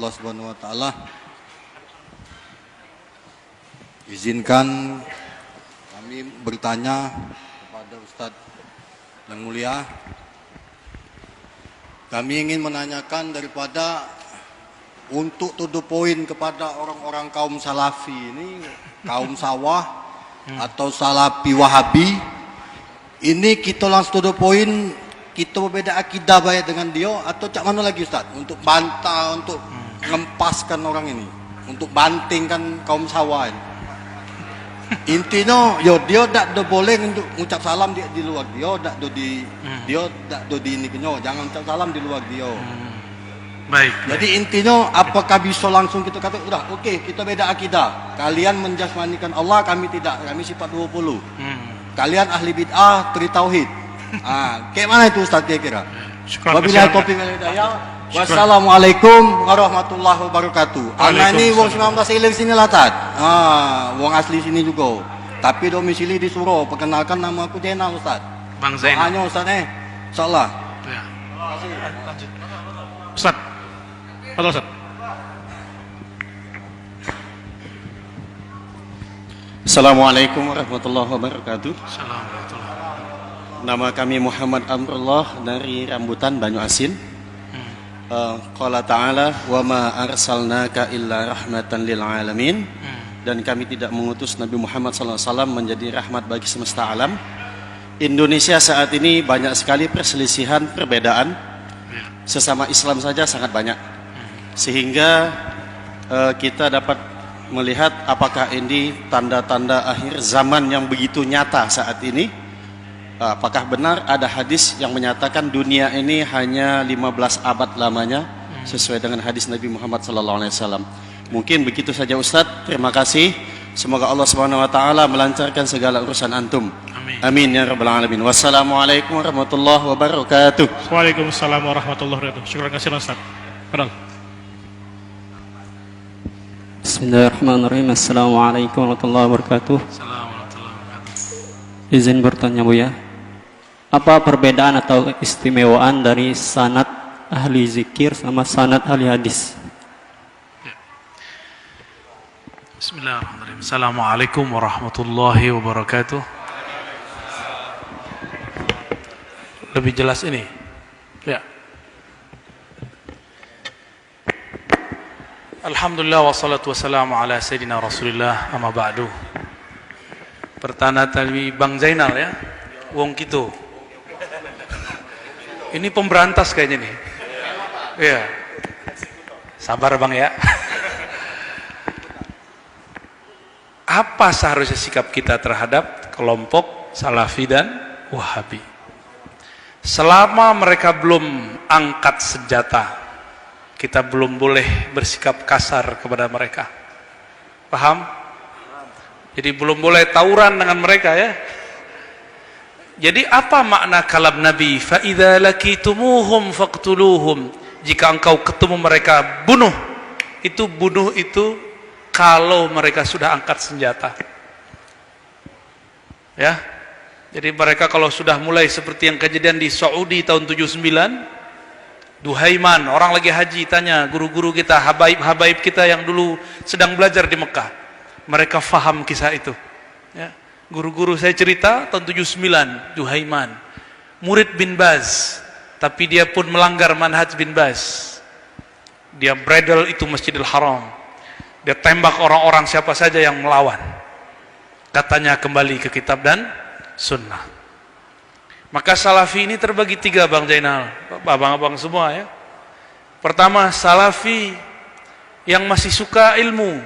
Allah Subhanahu wa taala. Izinkan kami bertanya kepada Ustadz yang mulia. Kami ingin menanyakan daripada untuk to the point kepada orang-orang kaum salafi ini, kaum sawah atau salafi wahabi. Ini kita langsung to the point, kita berbeda akidah baik dengan dia atau cak mana lagi Ustaz? Untuk bantah, untuk ngempaskan orang ini, untuk bantingkan kaum sawah ini. Intinya, yo dia tak boleh untuk mengucap salam di luar dia, tak di ini kenyo, jangan ucap salam di luar dia. Baik. Jadi intinya, apakah bisa langsung kita kata, udah, oke, kita beda akidah. Kalian menjasmanikan Allah, kami tidak, kami sifat 20. Kalian ahli bid'ah, tri tauhid. Kayak mana itu Ustaz kira-kira? Wabillahi taufiq wal hidayah. Wassalamualaikum warahmatullahi wabarakatuh. Anak ini wong 19 ilir sini lah Tad. Wong asli sini juga. Tapi domisili di Suro. Perkenalkan nama aku Zainal Ustaz. Bang Zainal. Hanya Ustaz insyaallah. Ya. Lanjut. Ustaz. Betul Ustaz. Assalamualaikum warahmatullahi wabarakatuh. Assalamualaikum. Nama kami Muhammad Amrullah dari Rambutan Banyu Asin. Qala ta'ala wa ma arsalnaka illa rahmatan lil alamin. Dan kami tidak mengutus Nabi Muhammad SAW menjadi rahmat bagi semesta alam. Indonesia saat ini banyak sekali perselisihan, perbedaan. Sesama Islam saja sangat banyak. Sehingga kita dapat melihat apakah ini tanda-tanda akhir zaman yang begitu nyata saat ini. Apakah benar ada hadis yang menyatakan dunia ini hanya 15 abad lamanya sesuai dengan hadis Nabi Muhammad SAW. Mungkin begitu saja Ustadz. Terima kasih. Semoga Allah Subhanahu wa taala melancarkan segala urusan antum. Amin ya rabbal alamin. Wassalamualaikum warahmatullahi wabarakatuh. Waalaikumsalam warahmatullahi wabarakatuh. Syukur kasih Ustaz. Padahal. Bismillahirrahmanirrahim. Assalamualaikum warahmatullahi wabarakatuh. Izin bertanya Bu ya. Apa perbedaan atau istimewaan dari sanad ahli zikir sama sanad ahli hadis? Bismillahirrahmanirrahim. Assalamualaikum warahmatullahi wabarakatuh. Lebih jelas ini. Ya. Alhamdulillah wassalatu wassalamu ala sayyidina Rasulillah amma ba'du. Pertanyaan tadi Bang Zainal ya. Wong gitu. Ini pemberantas kayaknya nih. Iya. Sabar Bang ya. Apa seharusnya sikap kita terhadap kelompok Salafi dan Wahabi? Selama mereka belum angkat senjata, kita belum boleh bersikap kasar kepada mereka. Paham? Jadi belum boleh tawuran dengan mereka ya. Jadi apa makna kalam Nabi? Fa idza lakitumuhum faqtuluhum. Jika engkau ketemu mereka, bunuh. Bunuh itu kalau mereka sudah angkat senjata. Ya. Jadi mereka kalau sudah mulai seperti yang kejadian di Saudi tahun 79, Duhaiman, orang lagi haji tanya guru-guru kita, habaib kita yang dulu sedang belajar di Mekah. Mereka faham kisah itu. Ya. Guru-guru saya cerita tahun 79, Duhaiman, murid bin Baz, tapi dia pun melanggar manhaj bin Baz. Dia bredel itu Masjidil Haram. Dia tembak orang-orang siapa saja yang melawan. Katanya kembali ke kitab dan sunnah. Maka Salafi ini terbagi 3 Bang Zainal, abang-abang semua ya. Pertama, Salafi yang masih suka ilmu,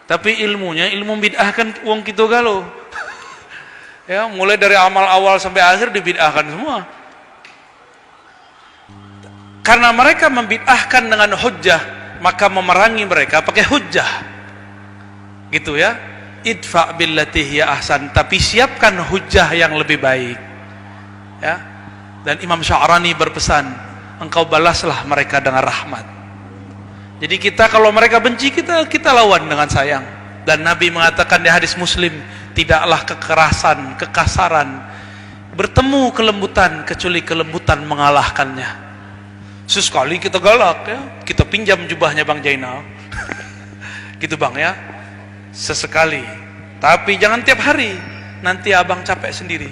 tapi ilmunya ilmu bid'ah kan wong gitu galau. Ya, mulai dari amal awal sampai akhir dibid'ahkan semua. Karena mereka membid'ahkan dengan hujjah, maka memerangi mereka pakai hujjah. Gitu ya. Idfa billati hiya ahsan, tapi siapkan hujjah yang lebih baik. Ya. Dan Imam Sya'rani berpesan, engkau balaslah mereka dengan rahmat. Jadi kita kalau mereka benci kita lawan dengan sayang. Dan Nabi mengatakan di hadis Muslim, tidaklah kekerasan, kekasaran bertemu kelembutan kecuali kelembutan mengalahkannya. Sesekali kita galak ya, kita pinjam jubahnya Bang Jainal. Gitu Bang ya. Sesekali. Tapi jangan tiap hari. Nanti abang capek sendiri.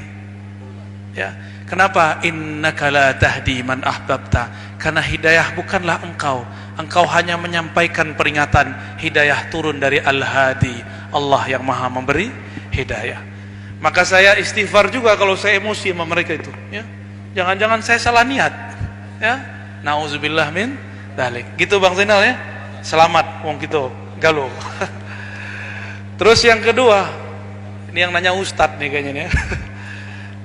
Ya. Kenapa? Innaka la tahdi man ahbabta. Karena hidayah bukanlah engkau. Engkau hanya menyampaikan peringatan. Hidayah turun dari Al-Hadi, Allah yang maha memberi hidayah. Maka saya istighfar juga kalau saya emosi sama mereka itu, ya. Jangan-jangan saya salah niat, ya. Nauzubillah min dzalik. Gitu Bang Zainal ya. Selamat wong kita galuh. Terus yang kedua, ini yang nanya Ustadz nih kayaknya nih ya.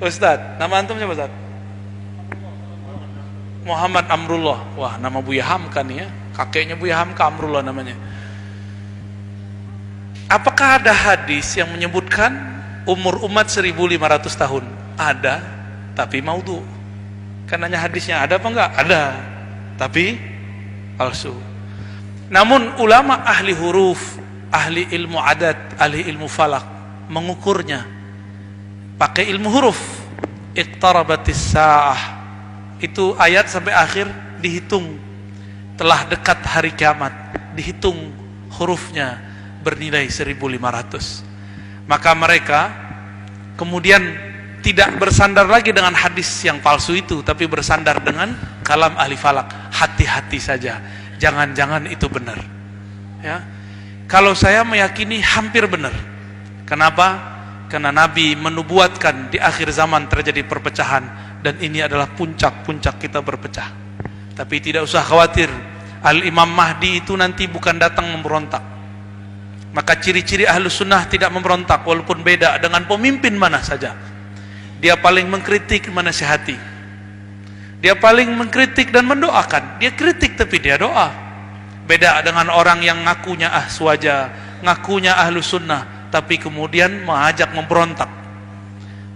Ustadz, nama antum siapa Ustadz? Muhammad Amrullah. Wah, nama Buya Hamka nih ya. Kakeknya Buya Hamka, Amrullah namanya. Apakah ada hadis yang menyebutkan umur umat 1500 tahun? Ada, tapi maudhu. Kan nanya hadisnya ada apa enggak? Ada, tapi palsu. Namun ulama ahli huruf, ahli ilmu adat, ahli ilmu falak mengukurnya pakai ilmu huruf. Iqtarabatis sa'ah, itu ayat sampai akhir dihitung, telah dekat hari kiamat, dihitung hurufnya bernilai 1500. Maka mereka kemudian tidak bersandar lagi dengan hadis yang palsu itu, tapi bersandar dengan kalam ahli falak. Hati-hati saja, jangan-jangan itu benar, ya. Kalau saya meyakini hampir benar. Kenapa? Karena Nabi menubuatkan di akhir zaman terjadi perpecahan, dan ini adalah puncak-puncak kita berpecah. Tapi tidak usah khawatir, Al-Imam Mahdi itu nanti bukan datang memberontak. Maka ciri-ciri Ahlus Sunnah tidak memberontak, walaupun beda dengan pemimpin mana saja. Dia paling mengkritik, menasihati. Dia paling mengkritik dan mendoakan. Dia kritik tapi dia doa. Beda dengan orang yang ngakunya ahswaja, ngakunya Ahlus Sunnah, tapi kemudian mengajak memberontak.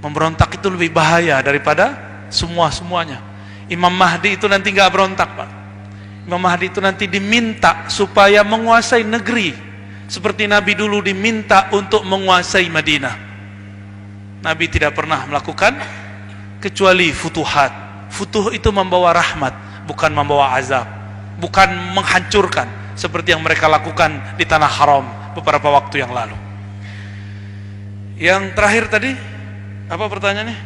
Memberontak itu lebih bahaya daripada semuanya. Imam Mahdi itu nanti nggak berontak, Pak. Imam Mahdi itu nanti diminta supaya menguasai negeri, seperti Nabi dulu diminta untuk menguasai Madinah. Nabi tidak pernah melakukan kecuali futuhat. Futuh itu membawa rahmat, bukan membawa azab, bukan menghancurkan seperti yang mereka lakukan di tanah haram beberapa waktu yang lalu. Yang terakhir tadi apa pertanyaannya?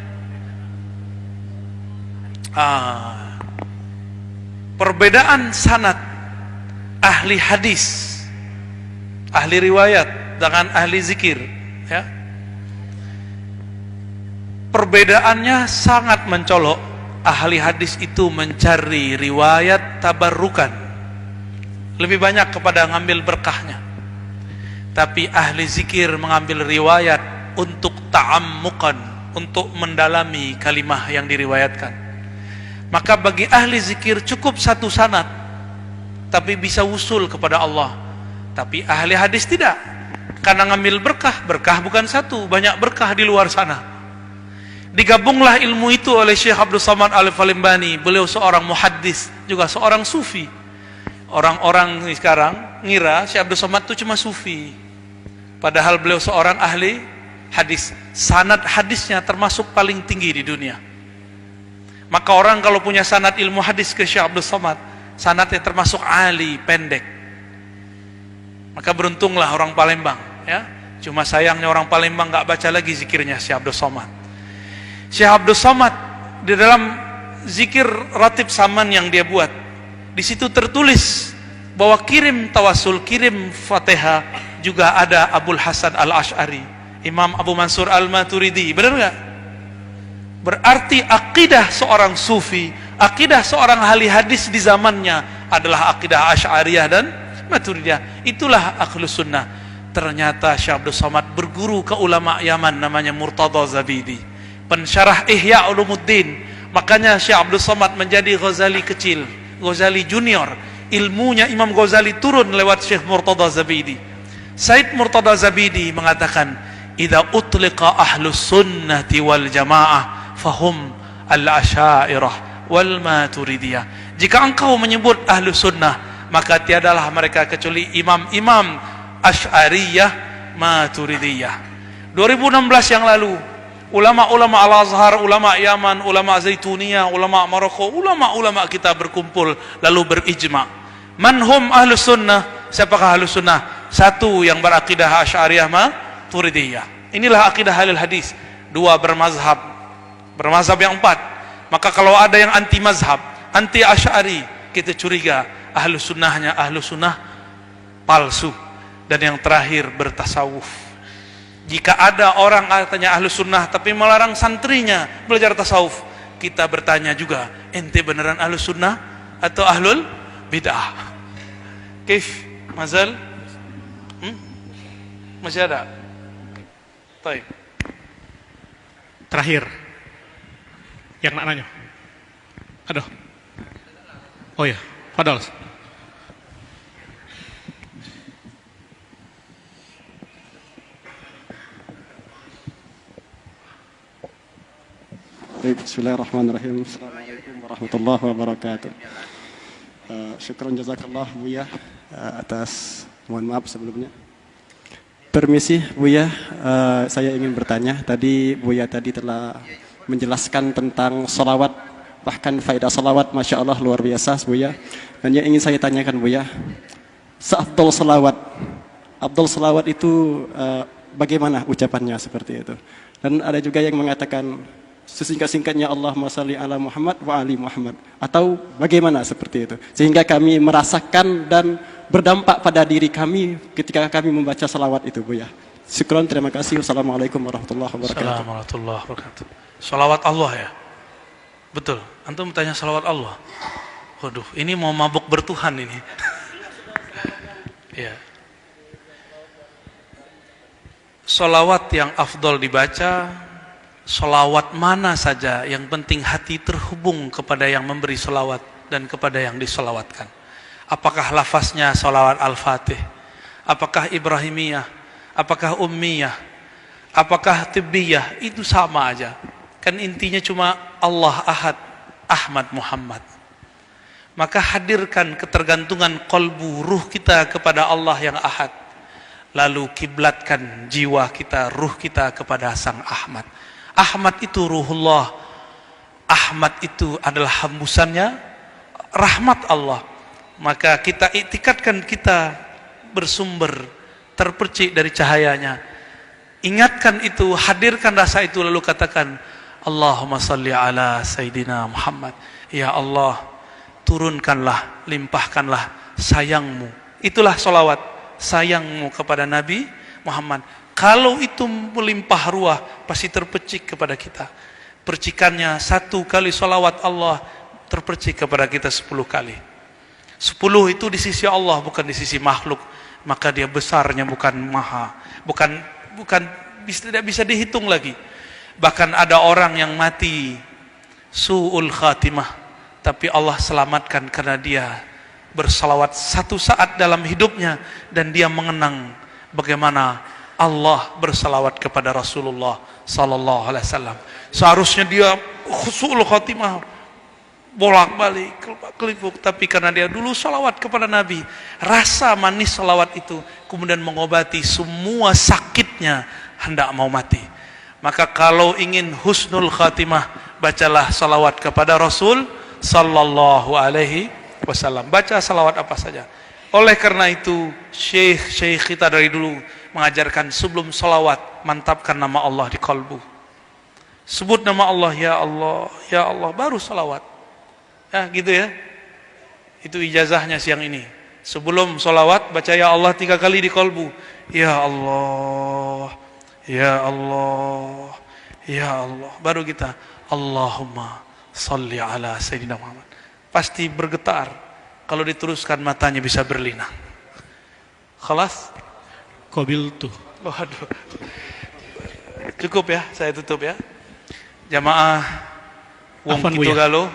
Perbedaan sanad ahli hadis, ahli riwayat dengan ahli zikir, ya. Perbedaannya sangat mencolok. Ahli hadis itu mencari riwayat tabarrukan, lebih banyak kepada ngambil berkahnya. Tapi ahli zikir mengambil riwayat untuk ta'ammukan, untuk mendalami kalimah yang diriwayatkan. Maka bagi ahli zikir cukup satu sanad, tapi bisa usul kepada Allah. Tapi ahli hadis tidak, karena ngambil berkah. Berkah bukan satu, banyak berkah di luar sana. Digabunglah ilmu itu oleh Syekh Abdul Samad Al-Falimbani. Beliau seorang muhaddis, juga seorang sufi. Orang-orang sekarang ngira Syekh Abdul Samad itu cuma sufi, padahal beliau seorang ahli hadis. Sanad hadisnya termasuk paling tinggi di dunia. Maka orang kalau punya sanad ilmu hadis ke Syekh Abdul Samad, sanadnya termasuk ali, pendek. Maka beruntunglah orang Palembang, ya. Cuma sayangnya orang Palembang nggak baca lagi zikirnya Syekh Abdul Samad. Syekh Abdul Samad di dalam zikir ratib saman yang dia buat, di situ tertulis bahwa kirim tawasul, kirim Fatihah juga ada Abul Hasan Al-Asy'ari, Imam Abu Mansur Al-Maturidi. Benar nggak? Berarti akidah seorang sufi, akidah seorang ahli hadis di zamannya adalah akidah Asy'ariyah dan Maturidiyah. Itulah Ahlus Sunnah. Ternyata Syekh Abdul Samad berguru ke ulama Yaman namanya Murtada Zabidi, pensyarah Ihya Ulumuddin. Makanya Syekh Abdul Samad menjadi Ghazali kecil, Ghazali junior. Ilmunya Imam Ghazali turun lewat Syekh Murtada Zabidi. Said Murtada Zabidi mengatakan, "Idza utliqa ahlus sunnati wal jamaah fahum al-asy'ariyah wal maturidiyah." Jika engkau menyebut ahlus sunnah, maka tiadalah mereka kecuali imam-imam Asy'ariyah, Maturidiyah. 2016 yang lalu, ulama-ulama Al-Azhar, ulama Yaman, ulama Zaituniyah, ulama Maroko, ulama-ulama kita berkumpul lalu berijma Manhum ahlus sunnah? Siapakah ahlus sunnah? Satu, yang berakidah Asy'ariyah Maturidiyah. Inilah akidah ahlul hadis. Dua, bermazhab yang empat. Maka kalau ada yang anti mazhab, anti Asy'ari, kita curiga ahlus sunnahnya ahlus sunnah palsu. Dan yang terakhir, bertasawuf. Jika ada orang katanya ahlus sunnah tapi melarang santrinya belajar tasawuf, kita bertanya juga, ente beneran ahlus sunnah atau ahlul bid'ah? Kif? Mazal? Masih ada? Baik. Terakhir, yang nak nanya. Aduh. Oh ya, Fadal. Bismillahirrahmanirrahim. Assalamualaikum warahmatullahi wabarakatuh. Syukran jazakallah Buya atas, mohon maaf sebelumnya. Permisi Buya, saya ingin bertanya. Tadi Buya tadi telah menjelaskan tentang salawat, bahkan faedah salawat, masya Allah luar biasa Buya. Dan yang ingin saya tanyakan Buya, seafdol salawat, afdol salawat itu bagaimana ucapannya seperti itu? Dan ada juga yang mengatakan sesingkat-singkatnya Allahumma shalli ala Muhammad wa ali Muhammad, atau bagaimana seperti itu, sehingga kami merasakan dan berdampak pada diri kami ketika kami membaca salawat itu Buya. Syukran, terima kasih. Wassalamualaikum warahmatullahi wabarakatuh. Assalamualaikum warahmatullahi wabarakatuh. Salawat Allah ya? Betul. Antum tanya salawat Allah. Waduh, ini mau mabuk bertuhan ini. Ya. Salawat yang afdol dibaca, salawat mana saja, yang penting hati terhubung kepada yang memberi salawat dan kepada yang disalawatkan. Apakah lafaznya salawat Al-Fatih, apakah Ibrahimiyah, apakah Ummiyah, apakah Tibbiyah, itu sama aja. Kan intinya cuma Allah Ahad, Ahmad Muhammad. Maka hadirkan ketergantungan kolbu, ruh kita kepada Allah yang Ahad. Lalu kiblatkan jiwa kita, ruh kita kepada Sang Ahmad. Ahmad itu ruhullah. Ahmad itu adalah hembusannya rahmat Allah. Maka kita iktikadkan kita bersumber, terpercik dari cahayanya. Ingatkan itu, hadirkan rasa itu, lalu katakan Allahumma salli ala Sayyidina Muhammad. Ya Allah, turunkanlah, limpahkanlah sayangmu. Itulah salawat, sayangmu kepada Nabi Muhammad. Kalau itu melimpah ruah, pasti terpercik kepada kita. Percikannya 1 kali salawat Allah, terpercik kepada kita 10 kali. 10 itu di sisi Allah, bukan di sisi makhluk. Maka dia besarnya bukan maha, bukan tidak bisa dihitung lagi. Bahkan ada orang yang mati su'ul khatimah, tapi Allah selamatkan karena dia bersalawat 1 saat dalam hidupnya, dan dia mengenang bagaimana Allah bersalawat kepada Rasulullah sallallahu alaihi wasallam. Seharusnya dia su'ul khatimah, bolak-balik, kelipuk, tapi karena dia dulu salawat kepada Nabi, rasa manis salawat itu kemudian mengobati semua sakitnya hendak mau mati. Maka kalau ingin husnul khatimah, bacalah salawat kepada Rasul sallallahu alaihi wasallam. Baca salawat apa saja. Oleh karena itu, syekh kita dari dulu mengajarkan sebelum salawat, mantapkan nama Allah di kalbu. Sebut nama Allah, ya Allah, ya Allah, baru salawat. Ya, gitu ya. Itu ijazahnya siang ini. Sebelum salawat, baca ya Allah 3 kali di kalbu. Ya Allah, ya Allah, ya Allah. Baru kita, Allahumma salli ala Sayyidina Muhammad. Pasti bergetar. Kalau diteruskan matanya bisa berlinang. Khalas? Qabil tuh. Waduh. Cukup ya, saya tutup ya. Jamaah Wong Afwan, Kitu Buya. Galo,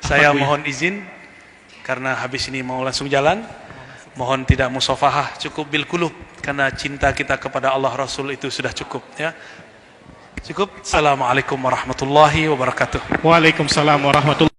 saya Buya. mohon izin karena habis ini mau langsung jalan. Mohon tidak musafahah, cukup bil qulub, karena cinta kita kepada Allah Rasul itu sudah cukup ya. Cukup. Assalamualaikum warahmatullahi wabarakatuh. Waalaikumsalam warahmatullahi